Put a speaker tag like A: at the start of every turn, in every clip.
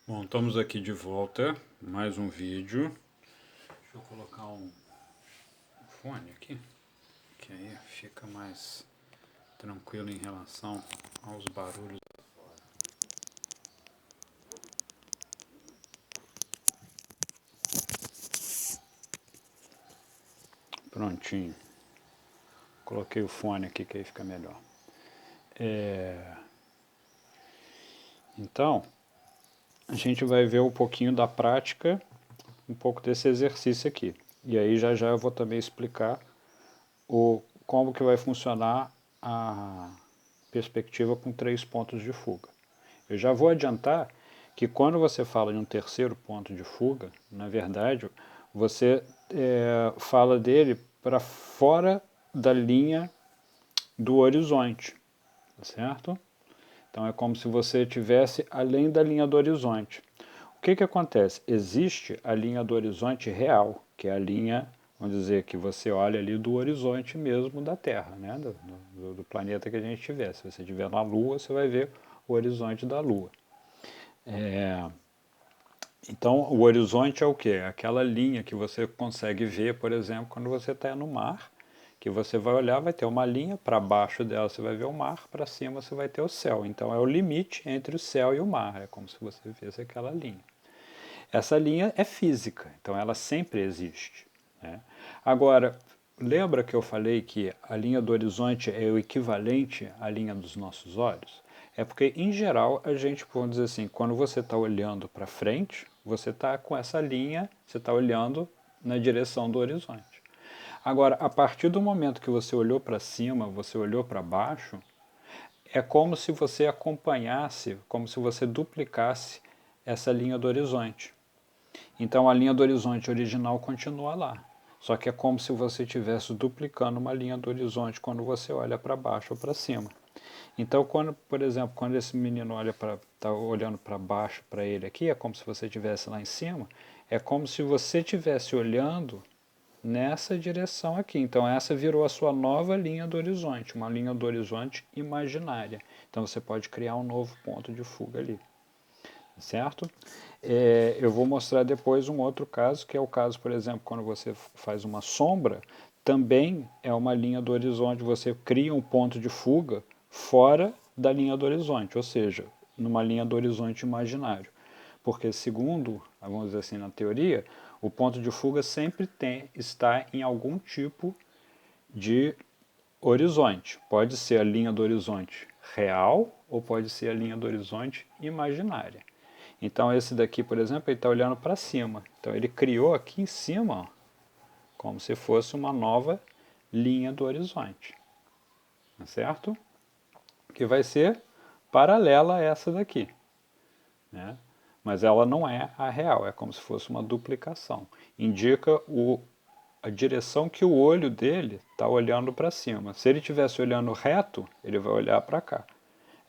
A: Bom, estamos aqui de volta, mais um vídeo. Deixa eu colocar um fone aqui, que aí fica mais tranquilo em relação aos barulhos. Prontinho. Coloquei o fone aqui que aí fica melhor. Então, a gente vai ver um pouquinho da prática, um pouco desse exercício aqui. E aí já eu vou também explicar como que vai funcionar a perspectiva com 3 pontos de fuga. Eu já vou adiantar que quando você fala em um terceiro ponto de fuga, na verdade, você fala dele para fora da linha do horizonte, tá certo? Então é como se você estivesse além da linha do horizonte. O que acontece? Existe a linha do horizonte real, que é a linha, vamos dizer, que você olha ali do horizonte mesmo da Terra, né? do planeta que a gente estiver. Se você estiver na Lua, você vai ver o horizonte da Lua. Então, o horizonte é o quê? Aquela linha que você consegue ver, por exemplo, quando você está no mar, que você vai olhar, vai ter uma linha, para baixo dela você vai ver o mar, para cima você vai ter o céu. Então, é o limite entre o céu e o mar, é como se você visse aquela linha. Essa linha é física, então ela sempre existe, né? Agora, lembra que eu falei que a linha do horizonte é o equivalente à linha dos nossos olhos? É porque, em geral, a gente, vamos dizer assim, quando você está olhando para frente, você está com essa linha, você está olhando na direção do horizonte. Agora, a partir do momento que você olhou para cima, você olhou para baixo, é como se você acompanhasse, como se você duplicasse essa linha do horizonte. Então a linha do horizonte original continua lá. Só que é como se você estivesse duplicando uma linha do horizonte quando você olha para baixo ou para cima. Então, quando, por exemplo, quando esse menino está olhando para baixo para ele aqui, é como se você estivesse lá em cima, é como se você estivesse olhando nessa direção aqui. Então, essa virou a sua nova linha do horizonte, uma linha do horizonte imaginária. Então, você pode criar um novo ponto de fuga ali, certo? Eu vou mostrar depois um outro caso, que é o caso, por exemplo, quando você faz uma sombra, também é uma linha do horizonte, você cria um ponto de fuga fora da linha do horizonte, ou seja, numa linha do horizonte imaginário. Porque, segundo, vamos dizer assim, na teoria, o ponto de fuga sempre está em algum tipo de horizonte. Pode ser a linha do horizonte real ou pode ser a linha do horizonte imaginária. Então esse daqui, por exemplo, ele está olhando para cima. Então ele criou aqui em cima, ó, como se fosse uma nova linha do horizonte, certo? Que vai ser paralela a essa daqui, né? Mas ela não é a real, é como se fosse uma duplicação. Indica a direção que o olho dele está olhando para cima. Se ele estivesse olhando reto, ele vai olhar para cá.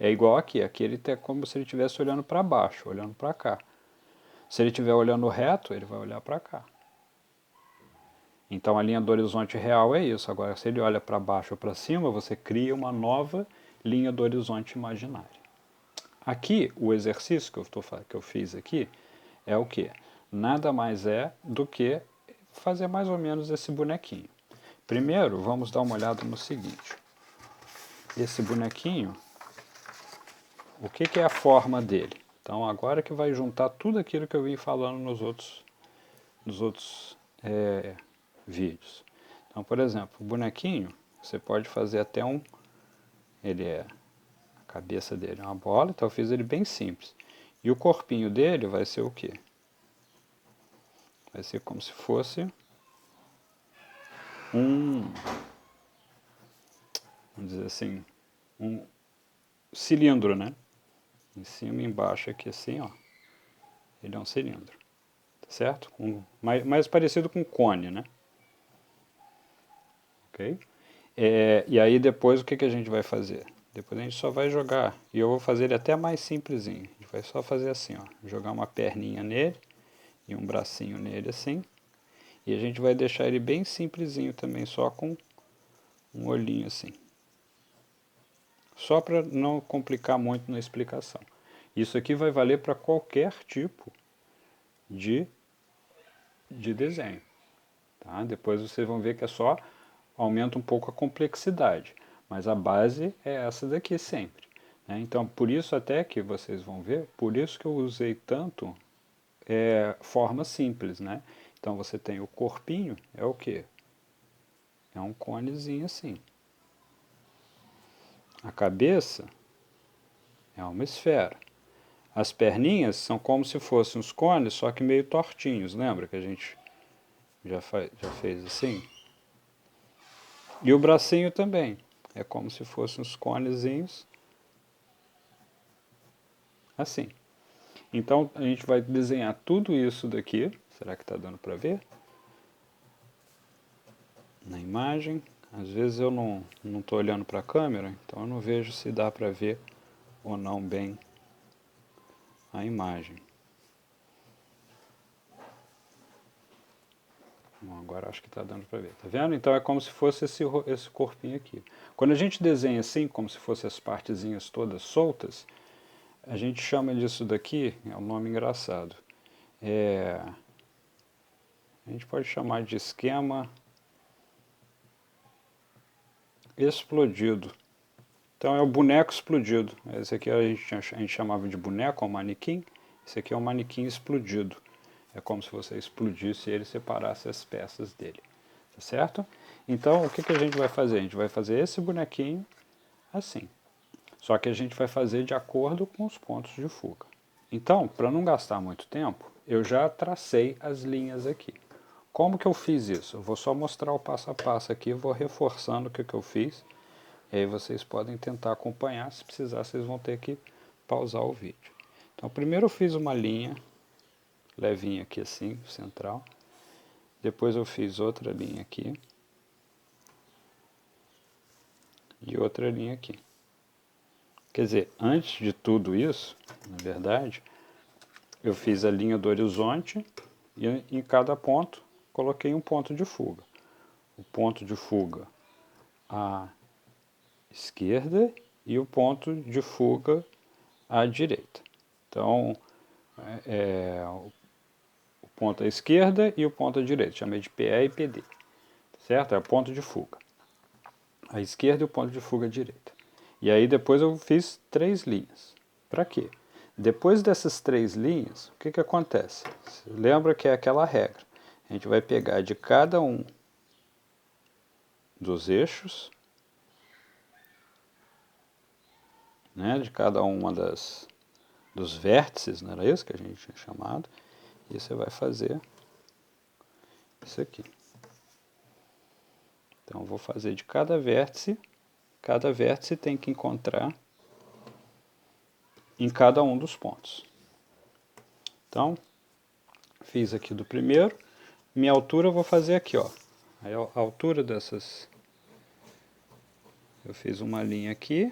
A: É igual aqui, aqui ele é como se ele estivesse olhando para baixo, olhando para cá. Se ele estiver olhando reto, ele vai olhar para cá. Então a linha do horizonte real é isso. Agora, se ele olha para baixo ou para cima, você cria uma nova linha do horizonte imaginária. Aqui, o exercício que eu fiz aqui é o que? Nada mais é do que fazer mais ou menos esse bonequinho. Primeiro, vamos dar uma olhada no seguinte. Esse bonequinho, o que é a forma dele? Então, agora que vai juntar tudo aquilo que eu vim falando nos outros vídeos. Então, por exemplo, o bonequinho, você pode fazer até a cabeça dele é uma bola, então eu fiz ele bem simples. E o corpinho dele vai ser o quê? Vai ser como se fosse um, vamos dizer assim, um cilindro, né? Em cima e embaixo aqui assim, ó. Ele é um cilindro, tá certo? Mais parecido com um cone, né? Ok? E aí depois o que a gente vai fazer? Depois a gente só vai jogar, e eu vou fazer ele até mais simplesinho. A gente vai só fazer assim, ó, jogar uma perninha nele e um bracinho nele assim. E a gente vai deixar ele bem simplesinho também, só com um olhinho assim. Só para não complicar muito na explicação. Isso aqui vai valer para qualquer tipo de desenho. Tá? Depois vocês vão ver que é só aumenta um pouco a complexidade, mas a base é essa daqui sempre. Né? Então, por isso até que vocês vão ver, por isso que eu usei tanto forma simples. Né? Então você tem o corpinho, é o que? É um conezinho assim. A cabeça é uma esfera. As perninhas são como se fossem os cones, só que meio tortinhos, lembra que a gente já fez assim? E o bracinho também, é como se fossem os conezinhos assim. Então a gente vai desenhar tudo isso daqui, será que está dando para ver? Na imagem, às vezes eu não estou olhando para a câmera, então eu não vejo se dá para ver ou não bem a imagem. Bom, agora acho que está dando para ver. Tá vendo? Então é como se fosse esse corpinho aqui. Quando a gente desenha assim, como se fossem as partezinhas todas soltas, a gente chama disso daqui, é um nome engraçado. A gente pode chamar de esquema explodido. Então é o boneco explodido. Esse aqui a gente chamava de boneco, ou manequim. Esse aqui é um manequim explodido. É como se você explodisse ele e separasse as peças dele. Tá certo? Então o que a gente vai fazer? A gente vai fazer esse bonequinho assim. Só que a gente vai fazer de acordo com os pontos de fuga. Então, para não gastar muito tempo, eu já tracei as linhas aqui. Como que eu fiz isso? Eu vou só mostrar o passo a passo aqui, vou reforçando o que eu fiz. E aí vocês podem tentar acompanhar, se precisar vocês vão ter que pausar o vídeo. Então primeiro eu fiz uma linha levinha aqui assim, central. Depois eu fiz outra linha aqui. E outra linha aqui. Quer dizer, antes de tudo isso, na verdade, eu fiz a linha do horizonte e em cada ponto coloquei um ponto de fuga. O ponto de fuga à esquerda e o ponto de fuga à direita. Então, o ponto à esquerda e o ponto à direita, chamei de PE e PD, certo? É o ponto de fuga. À esquerda e o ponto de fuga à direita. E aí depois eu fiz 3 linhas. Para quê? Depois dessas 3 linhas, o que acontece? Você lembra que é aquela regra. A gente vai pegar de cada um dos eixos, né, de cada uma dos vértices, não era isso que a gente tinha chamado, e você vai fazer isso aqui. Então, eu vou fazer de cada vértice tem que encontrar em cada um dos pontos. Então, fiz aqui do primeiro, minha altura eu vou fazer aqui, ó. Aí a altura dessas, eu fiz uma linha aqui,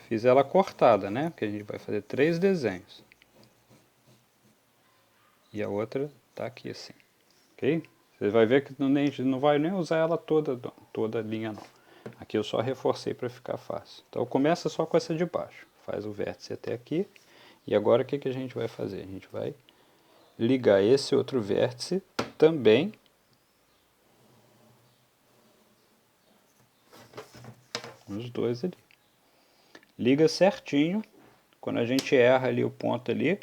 A: fiz ela cortada, né? Porque a gente vai fazer 3 desenhos. E a outra tá aqui assim, ok? Você vai ver que não vai nem usar ela toda a linha não. Aqui eu só reforcei para ficar fácil. Então começa só com essa de baixo. Faz o vértice até aqui. E agora o que a gente vai fazer? A gente vai ligar esse outro vértice também nos dois ali. Liga certinho. Quando a gente erra ali o ponto ali,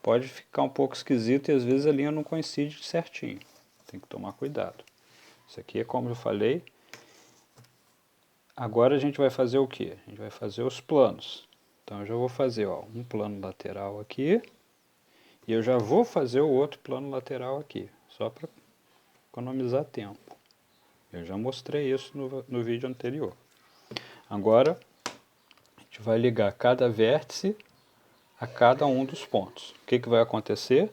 A: pode ficar um pouco esquisito e às vezes a linha não coincide certinho. Tem que tomar cuidado. Isso aqui é como eu falei. Agora a gente vai fazer o que? A gente vai fazer os planos. Então eu já vou fazer um plano lateral aqui. E eu já vou fazer o outro plano lateral aqui. Só para economizar tempo. Eu já mostrei isso no vídeo anterior. Agora a gente vai ligar cada vértice a cada um dos pontos. O que vai acontecer?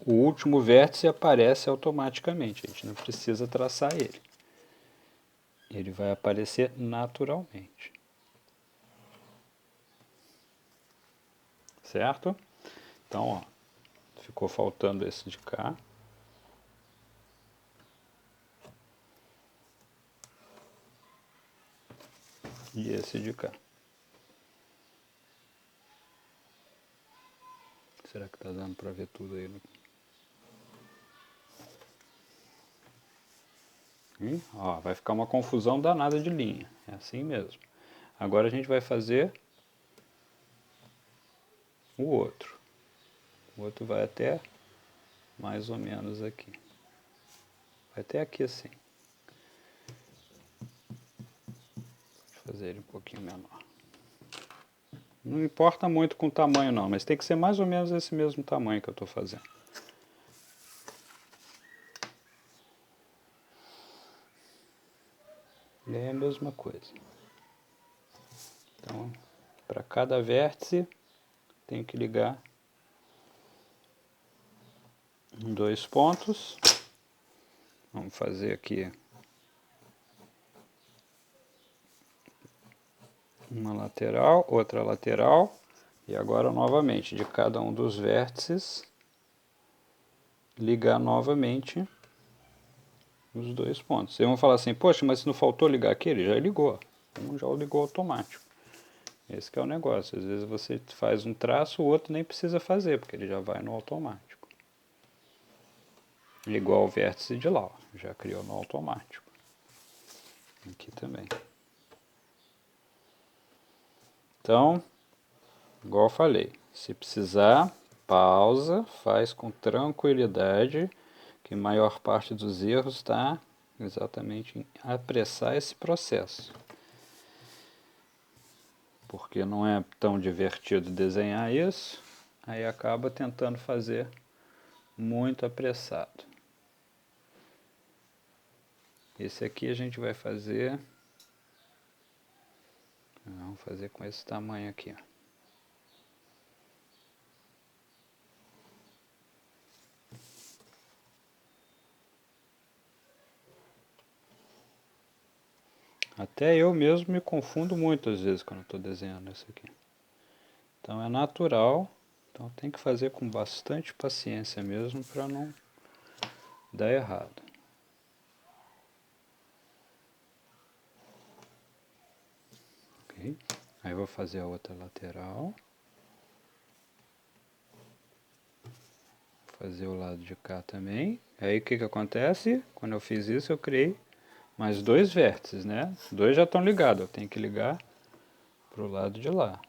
A: O último vértice aparece automaticamente. A gente não precisa traçar ele. Ele vai aparecer naturalmente. Certo? Então, ó, ficou faltando esse de cá. E esse de cá. Será que tá dando para ver tudo aí? Ó, vai ficar uma confusão danada de linha. É assim mesmo. Agora a gente vai fazer o outro. O outro vai até mais ou menos aqui. Vai até aqui assim. Vou fazer ele um pouquinho menor. Não importa muito com o tamanho não, mas tem que ser mais ou menos esse mesmo tamanho que eu estou fazendo. E aí é a mesma coisa. Então, para cada vértice, tenho que ligar em 2 pontos. Vamos fazer aqui uma lateral, outra lateral. E agora, novamente, de cada um dos vértices, ligar novamente os 2 pontos. Vocês vão falar assim, poxa, mas se não faltou ligar aqui, ele já ligou. Um já ligou automático. Esse que é o negócio. Às vezes você faz um traço, o outro nem precisa fazer, porque ele já vai no automático. Igual o vértice de lá, ó, já criou no automático. Aqui também. Então, igual eu falei, se precisar, pausa, faz com tranquilidade, que a maior parte dos erros está exatamente em apressar esse processo. Porque não é tão divertido desenhar isso, aí acaba tentando fazer muito apressado. Esse aqui a gente vai fazer, vamos fazer com esse tamanho aqui, ó. Até eu mesmo me confundo muito às vezes quando estou desenhando isso aqui. Então é natural, então tem que fazer com bastante paciência mesmo para não dar errado. Ok? Aí eu vou fazer a outra lateral. Fazer o lado de cá também. Aí o que acontece? Quando eu fiz isso eu criei mais 2 vértices, né? 2 já estão ligados, eu tenho que ligar para o lado de lá.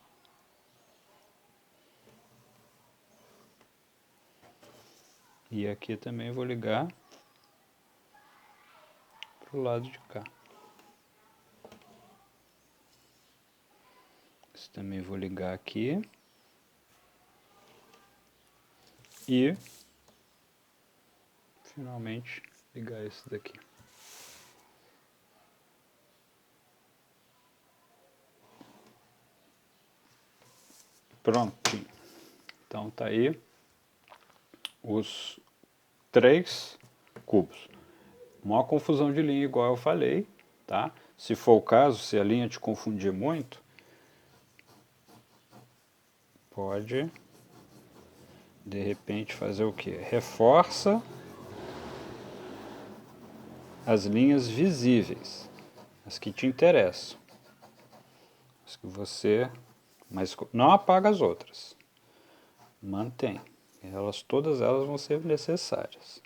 A: E aqui também vou ligar para o lado de cá. Esse também vou ligar aqui. E finalmente ligar esse daqui. Prontinho. Então tá aí os 3 cubos. Uma confusão de linha igual eu falei, tá? Se for o caso, se a linha te confundir muito, pode de repente fazer o que? Reforça as linhas visíveis, as que te interessam, as que você, mas não apaga as outras, mantém. Todas elas vão ser necessárias.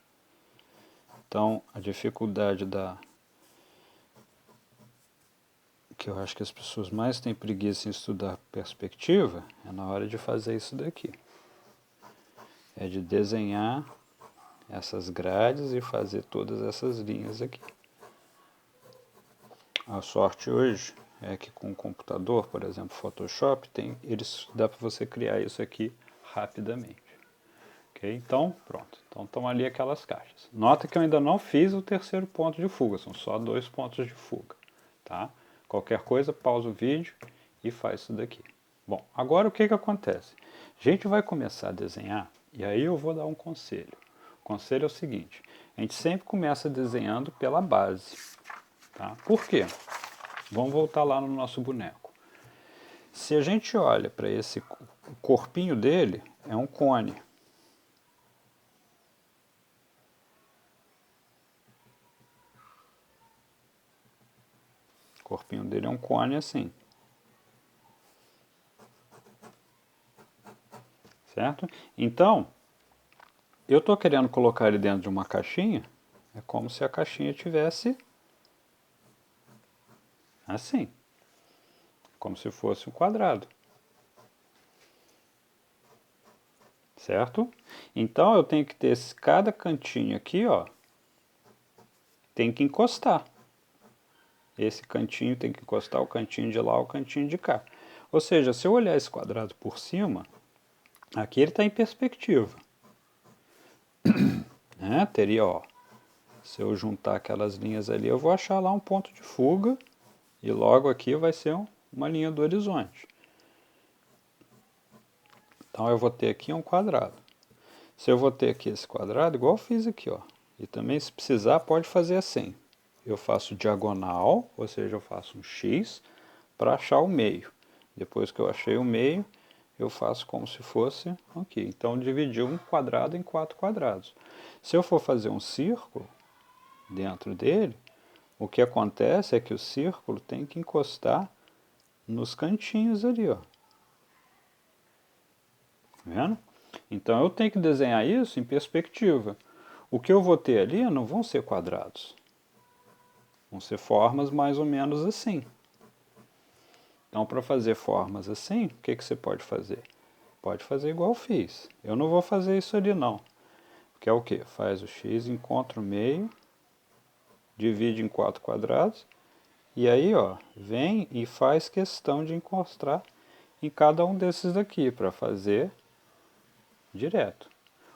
A: Então, a dificuldade que eu acho que as pessoas mais têm preguiça em estudar perspectiva é na hora de fazer isso daqui. É de desenhar essas grades e fazer todas essas linhas aqui. A sorte hoje é que com o computador, por exemplo, Photoshop, dá para você criar isso aqui rapidamente. Ok? Então, pronto. Então estão ali aquelas caixas. Nota que eu ainda não fiz o terceiro ponto de fuga, são só 2 pontos de fuga. Tá? Qualquer coisa, pausa o vídeo e faz isso daqui. Bom, agora o que acontece? A gente vai começar a desenhar e aí eu vou dar um conselho. O conselho é o seguinte, a gente sempre começa desenhando pela base. Tá? Por quê? Vamos voltar lá no nosso boneco. Se a gente olha para esse corpinho dele, é um cone. O corpinho dele é um cone assim. certo? Então, eu estou querendo colocar ele dentro de uma caixinha, é como se a caixinha tivesse assim, como se fosse um quadrado, certo? Então eu tenho que ter cada cantinho aqui, ó, tem que encostar. Esse cantinho tem que encostar o cantinho de lá, o cantinho de cá. Ou seja, se eu olhar esse quadrado por cima, aqui ele está em perspectiva. Né? Teria, ó, se eu juntar aquelas linhas ali, eu vou achar lá um ponto de fuga e logo aqui vai ser uma linha do horizonte. Então eu vou ter aqui um quadrado. Se eu vou ter aqui esse quadrado, igual eu fiz aqui, ó. E também, se precisar, pode fazer assim. Eu faço diagonal, ou seja, eu faço um X para achar o meio. Depois que eu achei o meio, eu faço como se fosse aqui. Então, dividiu um quadrado em 4 quadrados. Se eu for fazer um círculo dentro dele, o que acontece é que o círculo tem que encostar nos cantinhos ali, ó. Tá vendo? Então eu tenho que desenhar isso em perspectiva. O que eu vou ter ali não vão ser quadrados. Vão ser formas mais ou menos assim. Então, para fazer formas assim, o que você pode fazer? Pode fazer igual eu fiz. Eu não vou fazer isso ali não. Que é o que? Faz o x, encontra o meio, divide em 4 quadrados, e aí, ó, vem e faz questão de encostar em cada um desses daqui, para fazer direto.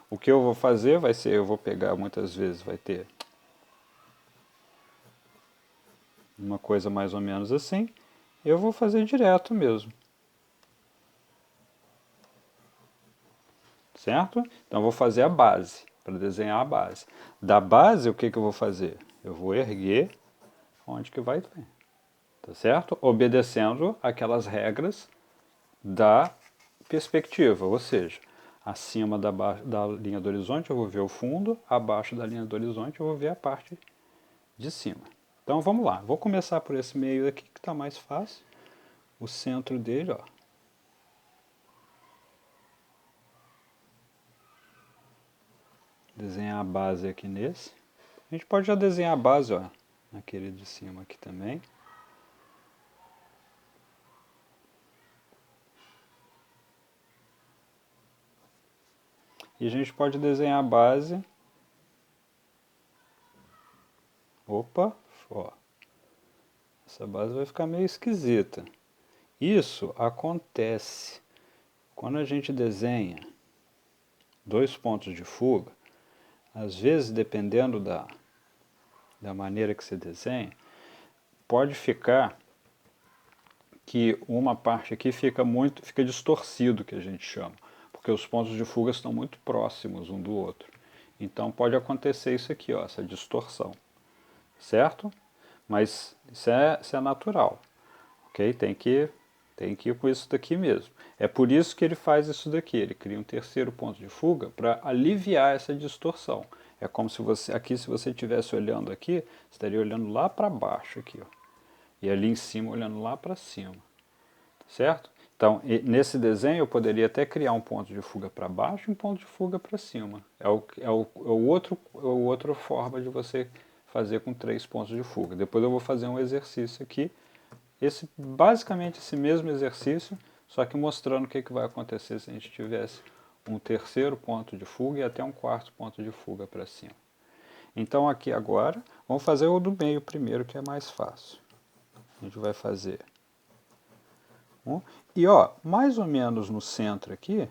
A: O que eu vou fazer vai ser, eu vou pegar muitas vezes, vai ter uma coisa mais ou menos assim, eu vou fazer direto mesmo. Certo? Então eu vou fazer a base, para desenhar a base. Da base, o que eu vou fazer? Eu vou erguer onde que vai ter. Tá certo? Obedecendo aquelas regras da perspectiva, ou seja, acima da linha do horizonte eu vou ver o fundo, abaixo da linha do horizonte eu vou ver a parte de cima. Então vamos lá, vou começar por esse meio aqui que está mais fácil. O centro dele, ó. Desenhar a base aqui nesse. A gente pode já desenhar a base, ó, naquele de cima aqui também. E a gente pode desenhar a base. Opa, ó. Essa base vai ficar meio esquisita. Isso acontece quando a gente desenha dois pontos de fuga. Às vezes, dependendo da maneira que você desenha, pode ficar que uma parte aqui fica distorcido, que a gente chama, porque os pontos de fuga estão muito próximos um do outro. Então pode acontecer isso aqui, ó, essa distorção, certo? Mas isso é natural, ok? Tem que ir com isso daqui mesmo. É por isso que ele faz isso daqui, ele cria um terceiro ponto de fuga para aliviar essa distorção. É como se você, aqui se você estivesse olhando aqui, estaria olhando lá para baixo aqui, ó. E ali em cima olhando lá para cima, certo? Então, nesse desenho eu poderia até criar um ponto de fuga para baixo e um ponto de fuga para cima. É o outra forma de você fazer com 3 pontos de fuga. Depois eu vou fazer um exercício aqui, basicamente esse mesmo exercício, só que mostrando o que vai acontecer se a gente tivesse um terceiro ponto de fuga e até um quarto ponto de fuga para cima. Então aqui agora, vamos fazer o do meio primeiro, que é mais fácil. A gente vai fazer e ó, mais ou menos no centro aqui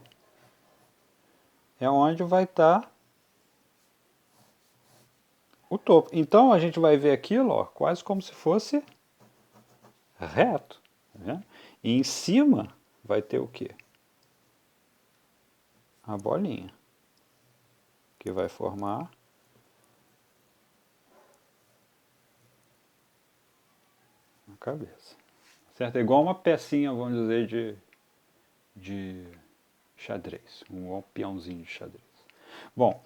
A: é onde vai estar o topo. Então a gente vai ver aquilo, ó, quase como se fosse reto. Tá? E em cima vai ter o quê? A bolinha, que vai formar a cabeça. Certo? É igual uma pecinha, vamos dizer, de xadrez. Um peãozinho de xadrez. Bom,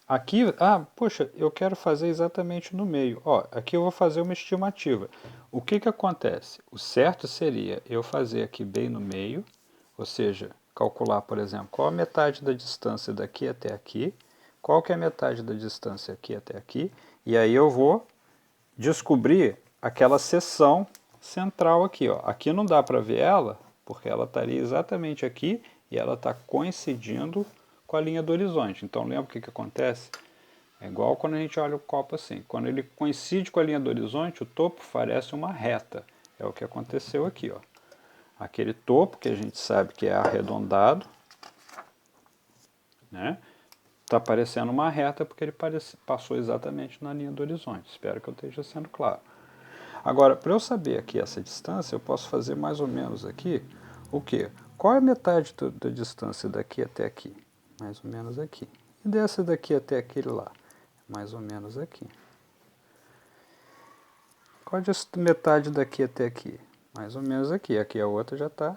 A: aqui, poxa, eu quero fazer exatamente no meio. Ó, aqui eu vou fazer uma estimativa. O que acontece? O certo seria eu fazer aqui bem no meio, ou seja, calcular, por exemplo, qual a metade da distância daqui até aqui, qual que é a metade da distância aqui até aqui, e aí eu vou descobrir aquela seção central aqui, ó. Aqui não dá para ver ela, porque ela estaria exatamente aqui e ela está coincidindo com a linha do horizonte. Então lembra o que acontece? É igual quando a gente olha o copo assim. Quando ele coincide com a linha do horizonte, o topo parece uma reta. É o que aconteceu aqui, ó. Aquele topo que a gente sabe que é arredondado, né? Está parecendo uma reta porque ele passou exatamente na linha do horizonte. Espero que eu esteja sendo claro. Agora, para eu saber aqui essa distância, eu posso fazer mais ou menos aqui o quê? Qual é a metade da distância daqui até aqui? Mais ou menos aqui. E dessa daqui até aquele lá? Mais ou menos aqui. Qual a metade daqui até aqui? Mais ou menos aqui. Aqui a outra já está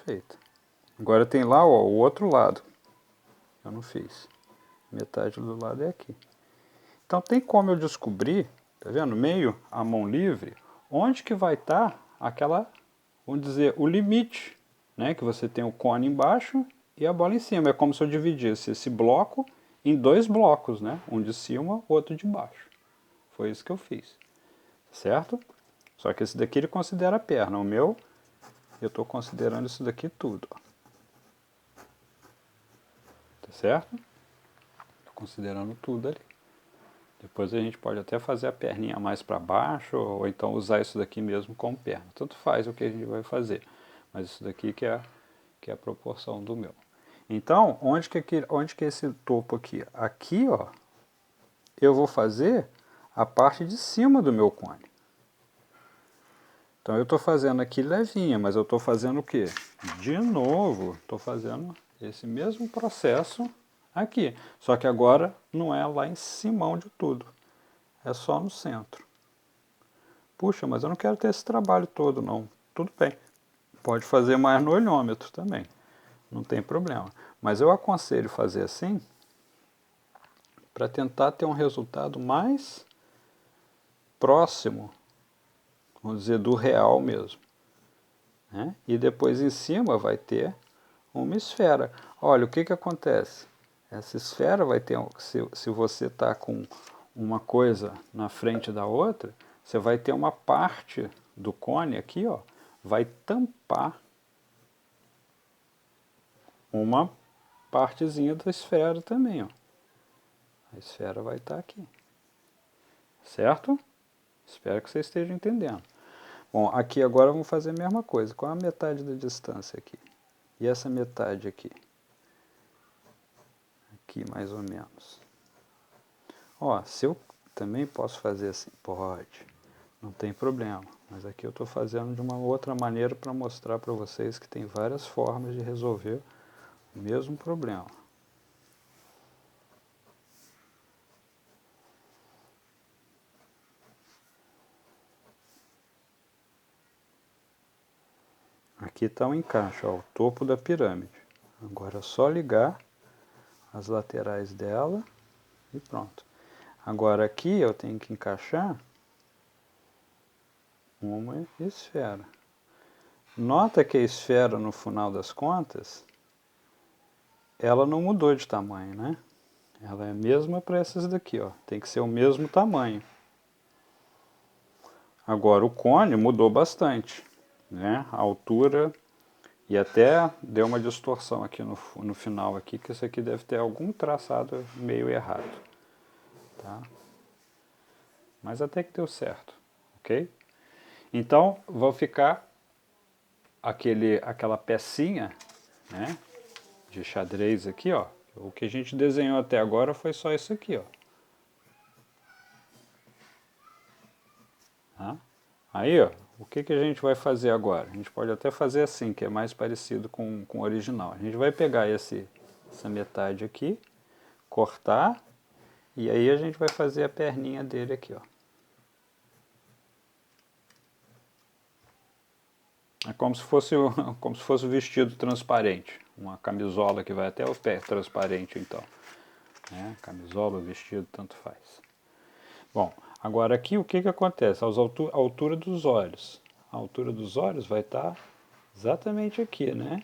A: feita. Agora tem lá, ó, o outro lado. Eu não fiz. Metade do lado é aqui. Então tem como eu descobrir, tá vendo? Meio a mão livre, onde que vai estar aquela, vamos dizer, o limite, né? Que você tem o cone embaixo e a bola em cima. É como se eu dividisse esse bloco em dois blocos, né? Um de cima, outro de baixo. Foi isso que eu fiz, certo? Só que esse daqui ele considera a perna. O meu, eu estou considerando isso daqui tudo, ó. Tá certo? Estou considerando tudo ali. Depois a gente pode até fazer a perninha mais para baixo, ou então usar isso daqui mesmo como perna. Tanto faz o que a gente vai fazer. Mas isso daqui que é a proporção do meu. Então, onde que é esse topo aqui? Aqui, ó, eu vou fazer a parte de cima do meu cone. Então eu estou fazendo aqui levinha, mas eu estou fazendo o quê? De novo, estou fazendo esse mesmo processo aqui. Só que agora não é lá em cima de tudo. É só no centro. Puxa, mas eu não quero ter esse trabalho todo, não. Tudo bem. Pode fazer mais no olhômetro também. Não tem problema. Mas eu aconselho fazer assim para tentar ter um resultado mais próximo, vamos dizer, do real mesmo. Né? E depois em cima vai ter uma esfera. Olha, o que acontece? Essa esfera vai ter, se você está com uma coisa na frente da outra, você vai ter uma parte do cone aqui, ó, vai tampar uma partezinha da esfera também, ó. A esfera vai estar aqui. Certo? Espero que você esteja entendendo. Bom, aqui agora vamos fazer a mesma coisa. Qual é a metade da distância aqui? E essa metade aqui? Aqui mais ou menos. Ó, se eu também posso fazer assim, pode, não tem problema. Mas aqui eu estou fazendo de uma outra maneira para mostrar para vocês que tem várias formas de resolver o mesmo problema. Aqui está o encaixe, ó, o topo da pirâmide. Agora é só ligar as laterais dela e pronto. Agora aqui eu tenho que encaixar uma esfera. Nota que a esfera, no final das contas, ela não mudou de tamanho, né? Ela é a mesma para essas daqui, ó. Tem que ser o mesmo tamanho. Agora o cone mudou bastante, né? A altura e até deu uma distorção aqui no final aqui, que isso aqui deve ter algum traçado meio errado, tá? Mas até que deu certo, ok? Então vou ficar aquela pecinha, né, de xadrez aqui, ó. O que a gente desenhou até agora foi só isso aqui, ó. Tá? Aí, ó, o que a gente vai fazer agora? A gente pode até fazer assim, que é mais parecido com o original. A gente vai pegar essa metade aqui, cortar, e aí a gente vai fazer a perninha dele aqui, ó. É como se fosse o vestido transparente. Uma camisola que vai até o pé transparente, então. Né? Camisola, vestido, tanto faz. Bom, agora aqui o que acontece? A altura dos olhos. A altura dos olhos vai estar exatamente aqui, né?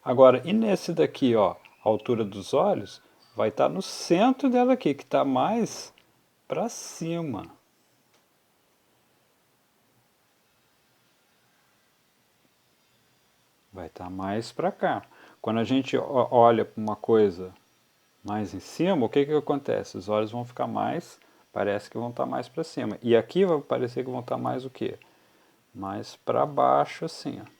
A: Agora, e nesse daqui, ó, a altura dos olhos, vai estar no centro dela aqui, que está mais para cima. Vai estar mais para cá. Quando a gente olha para uma coisa mais em cima, o que acontece? Os olhos vão ficar mais, parece que vão estar mais para cima. E aqui vai parecer que vão estar mais o quê? Mais para baixo assim, ó.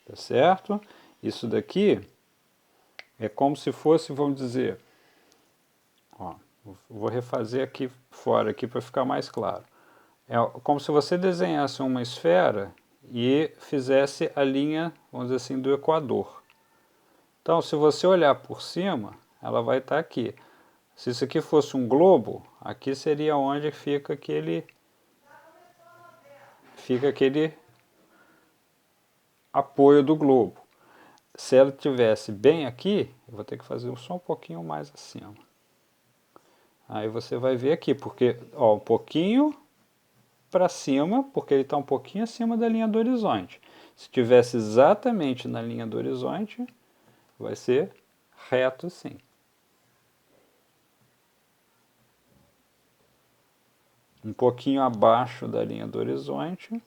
A: Tá certo? Isso daqui é como se fosse, vamos dizer, ó, vou refazer aqui fora aqui para ficar mais claro. É como se você desenhasse uma esfera e fizesse a linha, vamos dizer assim, do Equador. Então, se você olhar por cima, ela vai estar aqui. Se isso aqui fosse um globo, aqui seria onde fica aquele apoio do globo. Se ela estivesse bem aqui, eu vou ter que fazer só um pouquinho mais acima. Aí você vai ver aqui, porque ó, um pouquinho para cima, porque ele está um pouquinho acima da linha do horizonte. Se estivesse exatamente na linha do horizonte, vai ser reto sim. Um pouquinho abaixo da linha do horizonte,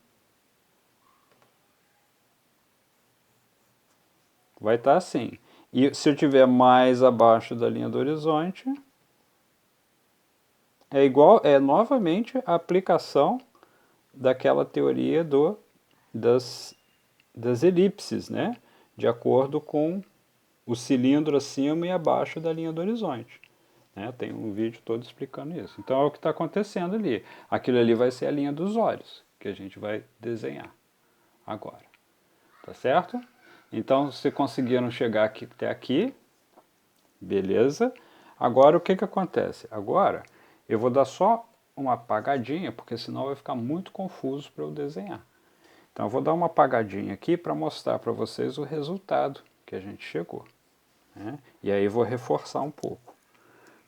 A: vai estar assim. E se eu tiver mais abaixo da linha do horizonte, é igual, é novamente a aplicação daquela teoria das elipses, né? De acordo com o cilindro acima e abaixo da linha do horizonte. Né? Tem um vídeo todo explicando isso. Então é o que está acontecendo ali. Aquilo ali vai ser a linha dos olhos, que a gente vai desenhar agora. Tá certo? Então, se conseguiram chegar aqui, até aqui, beleza. Agora, o que acontece? Agora, eu vou dar só uma apagadinha, porque senão vai ficar muito confuso para eu desenhar. Então, eu vou dar uma apagadinha aqui para mostrar para vocês o resultado que a gente chegou. Né? E aí, vou reforçar um pouco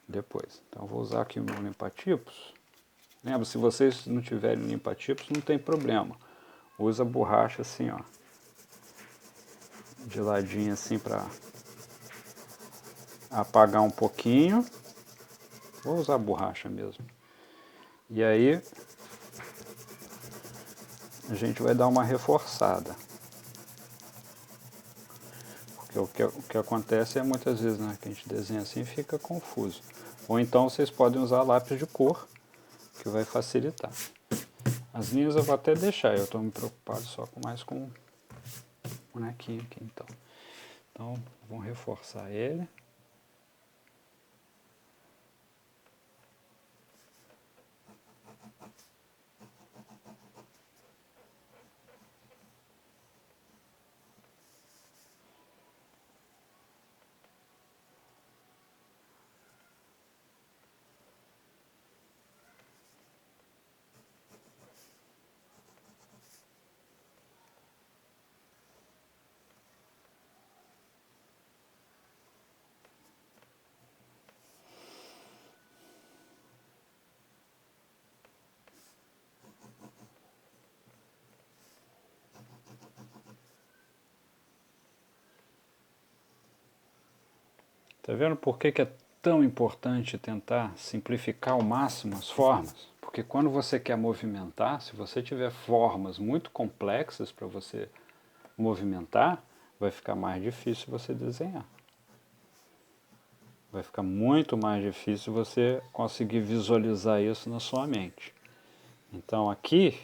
A: depois. Então, eu vou usar aqui o meu limpa-tipos. Lembra, se vocês não tiverem limpa-tipos, não tem problema. Usa borracha assim, ó. De ladinho assim para apagar um pouquinho. Vou usar borracha mesmo. E aí a gente vai dar uma reforçada. Porque o que acontece é muitas vezes, né, que a gente desenha assim e fica confuso. Ou então vocês podem usar lápis de cor, que vai facilitar. As linhas eu vou até deixar, eu estou me preocupado só mais com o bonequinho aqui então. Então vamos reforçar ele. Tá vendo por que é tão importante tentar simplificar ao máximo as formas? Porque quando você quer movimentar, se você tiver formas muito complexas para você movimentar, vai ficar mais difícil você desenhar. Vai ficar muito mais difícil você conseguir visualizar isso na sua mente. Então aqui,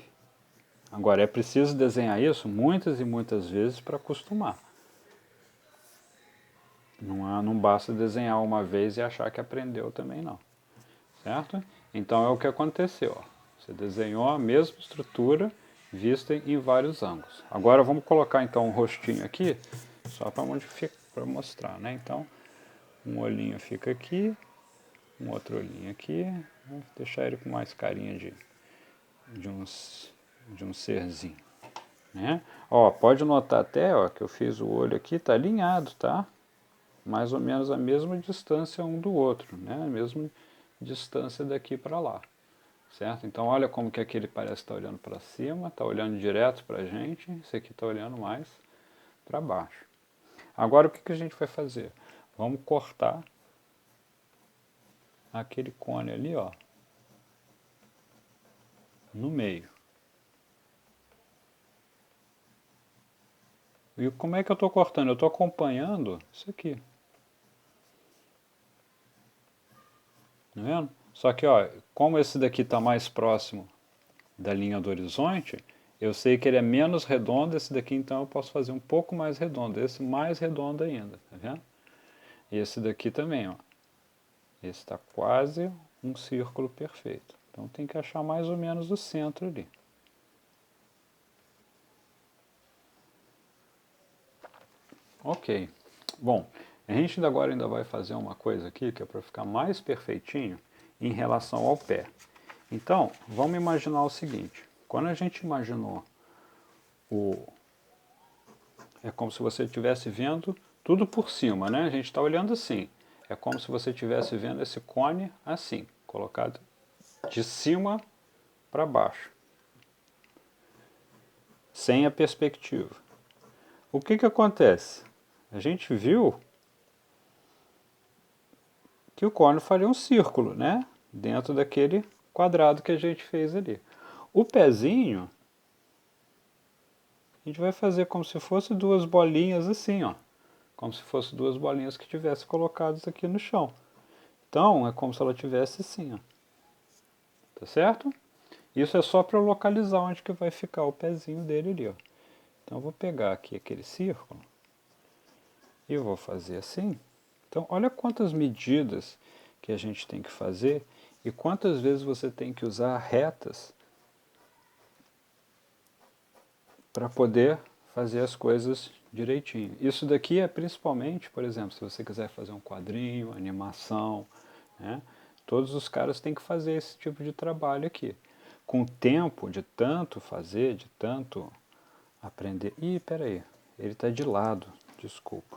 A: agora é preciso desenhar isso muitas e muitas vezes para acostumar. Não basta desenhar uma vez e achar que aprendeu também não. Certo? Então é o que aconteceu. Ó. Você desenhou a mesma estrutura vista em vários ângulos. Agora vamos colocar então um rostinho aqui, só para mostrar. Né? Então, um olhinho fica aqui, um outro olhinho aqui. Vou deixar ele com mais carinha de um serzinho. Né? Ó, pode notar até ó, que eu fiz o olho aqui, está alinhado, tá? Mais ou menos a mesma distância um do outro, né? A mesma distância daqui para lá. certo? Então olha como que aquele parece estar olhando para cima, está olhando direto para a gente, esse aqui está olhando mais para baixo. Agora o que a gente vai fazer? Vamos cortar aquele cone ali, ó, no meio. E como é que eu estou cortando? Eu estou acompanhando isso aqui. Tá vendo? Só que, ó, como esse daqui está mais próximo da linha do horizonte, eu sei que ele é menos redondo, esse daqui então eu posso fazer um pouco mais redondo, esse mais redondo ainda, tá vendo? E esse daqui também, ó. Esse está quase um círculo perfeito. Então tem que achar mais ou menos o centro ali. Ok. Bom, a gente agora ainda vai fazer uma coisa aqui que é para ficar mais perfeitinho em relação ao pé. Então, vamos imaginar o seguinte. Quando a gente imaginou o... É como se você estivesse vendo tudo por cima, né? A gente está olhando assim. É como se você estivesse vendo esse cone assim, colocado de cima para baixo, sem a perspectiva. O que acontece? A gente viu que o cone faria um círculo, né? Dentro daquele quadrado que a gente fez ali. O pezinho, a gente vai fazer como se fosse duas bolinhas assim, ó. Como se fosse duas bolinhas que tivesse colocadas aqui no chão. Então, é como se ela tivesse assim, ó. Tá certo? Isso é só para localizar onde que vai ficar o pezinho dele ali, ó. Então, eu vou pegar aqui aquele círculo e vou fazer assim. Então, olha quantas medidas que a gente tem que fazer e quantas vezes você tem que usar retas para poder fazer as coisas direitinho. Isso daqui é principalmente, por exemplo, se você quiser fazer um quadrinho, animação, né? Todos os caras têm que fazer esse tipo de trabalho aqui. Com o tempo de tanto fazer, de tanto aprender... Ih, peraí, ele está de lado, desculpa.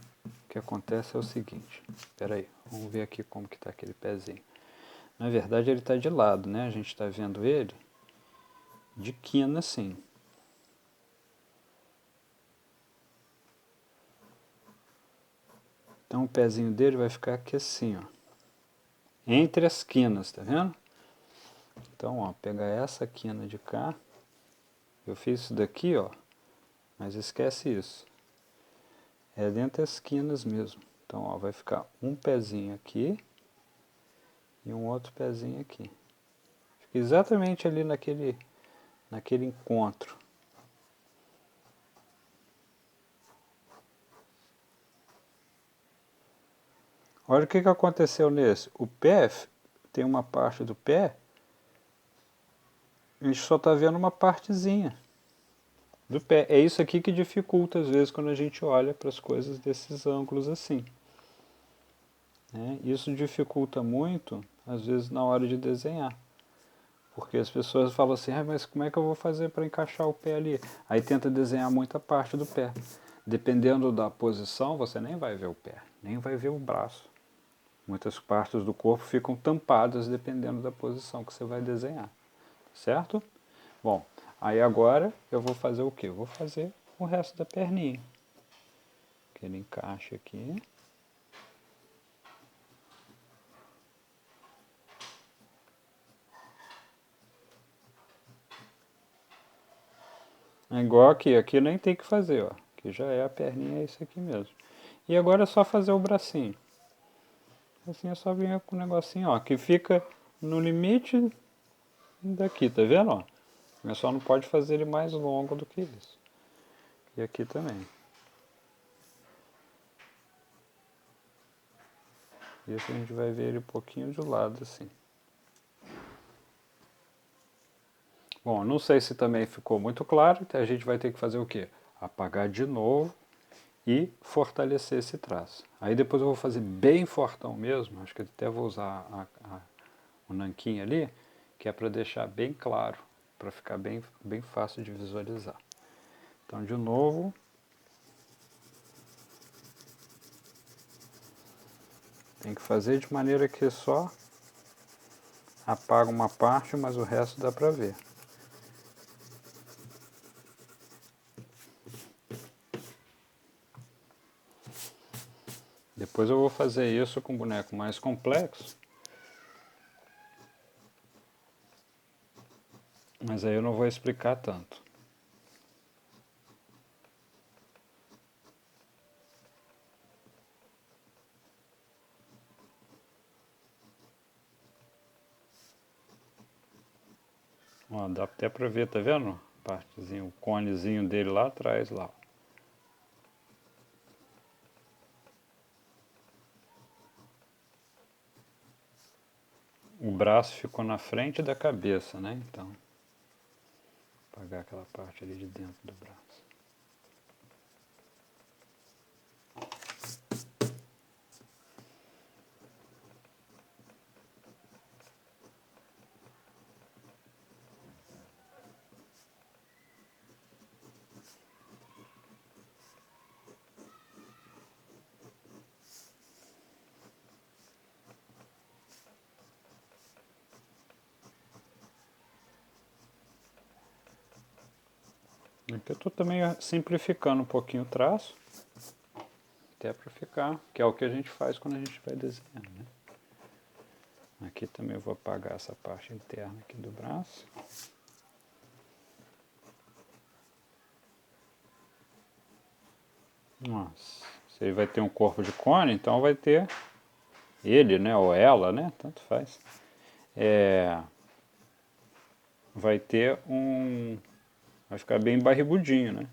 A: O que acontece é o seguinte, peraí, vamos ver aqui como que está aquele pezinho. Na verdade ele está de lado, né? A gente está vendo ele de quina assim. Então o pezinho dele vai ficar aqui assim, ó. Entre as quinas, tá vendo? Então, ó, pegar essa quina de cá. Eu fiz isso daqui, ó. Mas esquece isso. É dentro das quinas mesmo. Então, ó, vai ficar um pezinho aqui e um outro pezinho aqui. Fica exatamente ali naquele encontro. Olha o que aconteceu nesse. O pé, tem uma parte do pé, a gente só está vendo uma partezinha do pé. É isso aqui que dificulta às vezes quando a gente olha para as coisas desses ângulos assim. Né? Isso dificulta muito, às vezes, na hora de desenhar. Porque as pessoas falam assim, ah, mas como é que eu vou fazer para encaixar o pé ali? Aí tenta desenhar muita parte do pé. Dependendo da posição, você nem vai ver o pé, nem vai ver o braço. Muitas partes do corpo ficam tampadas dependendo da posição que você vai desenhar. Certo? Bom, aí agora eu vou fazer o quê? Eu vou fazer o resto da perninha. Que ele encaixe aqui. É igual aqui, aqui nem tem que fazer, ó. Aqui já é a perninha, é isso aqui mesmo. E agora é só fazer o bracinho. Assim é só vir com o negocinho, ó, que fica no limite daqui, tá vendo, ó? Mas só não pode fazer ele mais longo do que isso. E aqui também. Isso a gente vai ver ele um pouquinho de lado, assim. Bom, não sei se também ficou muito claro, então a gente vai ter que fazer o quê? Apagar de novo e fortalecer esse traço. Aí depois eu vou fazer bem fortão mesmo, acho que até vou usar o nanquim ali, que é para deixar bem claro, para ficar bem fácil de visualizar. Então, de novo, tem que fazer de maneira que só apaga uma parte, mas o resto dá pra ver. Depois eu vou fazer isso com um boneco mais complexo. Mas aí eu não vou explicar tanto. Ó, dá até pra ver, tá vendo? Partezinho, o conezinho dele lá atrás, lá. O braço ficou na frente da cabeça, né? Então, vou apagar aquela parte ali de dentro do braço. Aqui eu estou também simplificando um pouquinho o traço, até para ficar, que é o que a gente faz quando a gente vai desenhando, né? Aqui também eu vou apagar essa parte interna aqui do braço. Nossa, se ele vai ter um corpo de cone, então vai ter ele, né, ou ela, né, tanto faz. Vai ter vai ficar bem barrigudinho, né?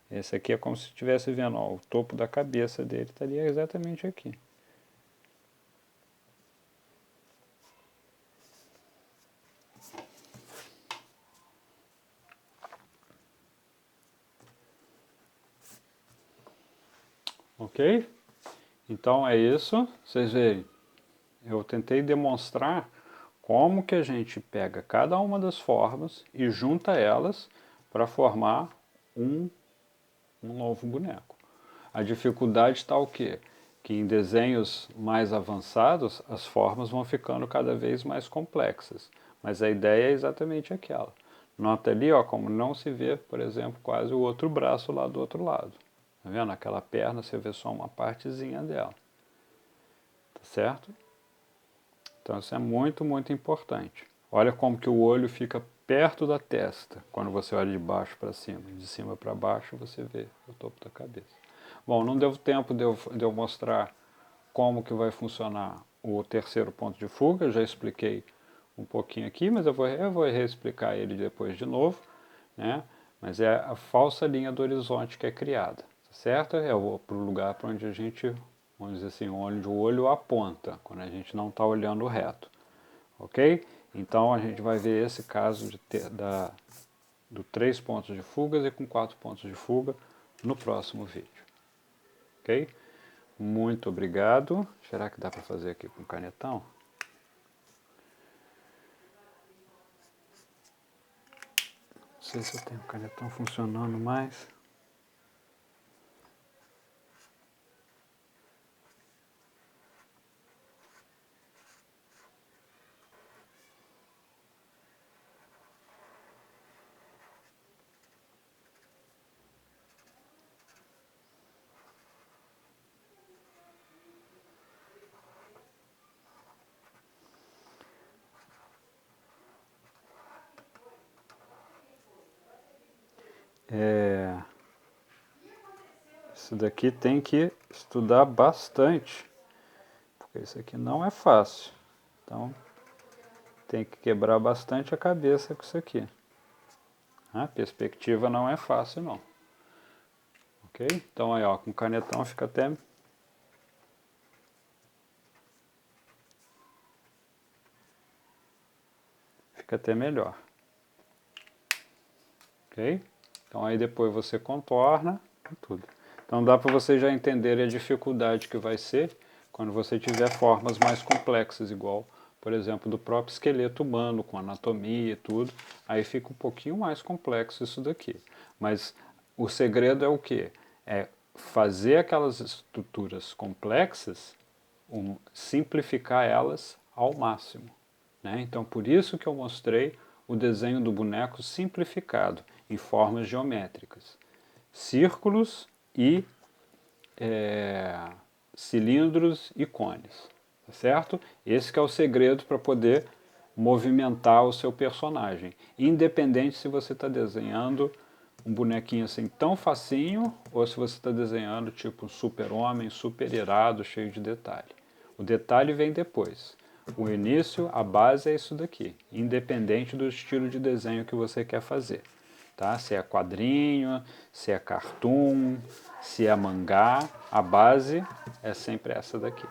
A: Esse aqui é como se estivesse vendo, ó, o topo da cabeça dele estaria exatamente aqui. Ok? Então é isso, vocês verem. Eu tentei demonstrar como que a gente pega cada uma das formas e junta elas para formar um novo boneco. A dificuldade está o quê? Que em desenhos mais avançados as formas vão ficando cada vez mais complexas, mas a ideia é exatamente aquela. Nota ali, ó, como não se vê, por exemplo, quase o outro braço lá do outro lado. Tá vendo? Aquela perna você vê só uma partezinha dela. Tá certo? Então isso é muito, muito importante. Olha como que o olho fica perto da testa quando você olha de baixo para cima. De cima para baixo você vê o topo da cabeça. Bom, não deu tempo de eu mostrar como que vai funcionar o terceiro ponto de fuga. Eu já expliquei um pouquinho aqui, mas eu vou reexplicar ele depois de novo, né? Mas é a falsa linha do horizonte que é criada, tá certo? É o lugar para onde a gente, vamos dizer assim, onde o olho aponta, quando a gente não está olhando reto, ok? Então a gente vai ver esse caso do 3 pontos de fugas e com 4 pontos de fuga no próximo vídeo, ok? Muito obrigado. Será que dá para fazer aqui com canetão? Não sei se eu tenho o canetão funcionando mais. Isso daqui tem que estudar bastante, porque isso aqui não é fácil. Então, tem que quebrar bastante a cabeça com isso aqui. A perspectiva não é fácil, não. Ok? Então, aí, ó, com canetão fica até melhor. Ok? Então, aí depois você contorna e tudo. Então, dá para vocês já entenderem a dificuldade que vai ser quando você tiver formas mais complexas, igual, por exemplo, do próprio esqueleto humano, com anatomia e tudo. Aí fica um pouquinho mais complexo isso daqui. Mas o segredo é o quê? É fazer aquelas estruturas complexas, simplificar elas ao máximo. né? Então, por isso que eu mostrei o desenho do boneco simplificado, em formas geométricas. Círculos e cilindros e cones, tá certo? Esse que é o segredo para poder movimentar o seu personagem, independente se você está desenhando um bonequinho assim tão facinho ou se você está desenhando tipo um super-homem, super irado, cheio de detalhe. O detalhe vem depois. O início, a base é isso daqui, independente do estilo de desenho que você quer fazer. Tá? Se é quadrinho, se é cartoon, se é mangá, a base é sempre essa daqui,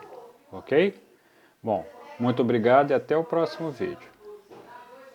A: ok? Bom, muito obrigado e até o próximo vídeo.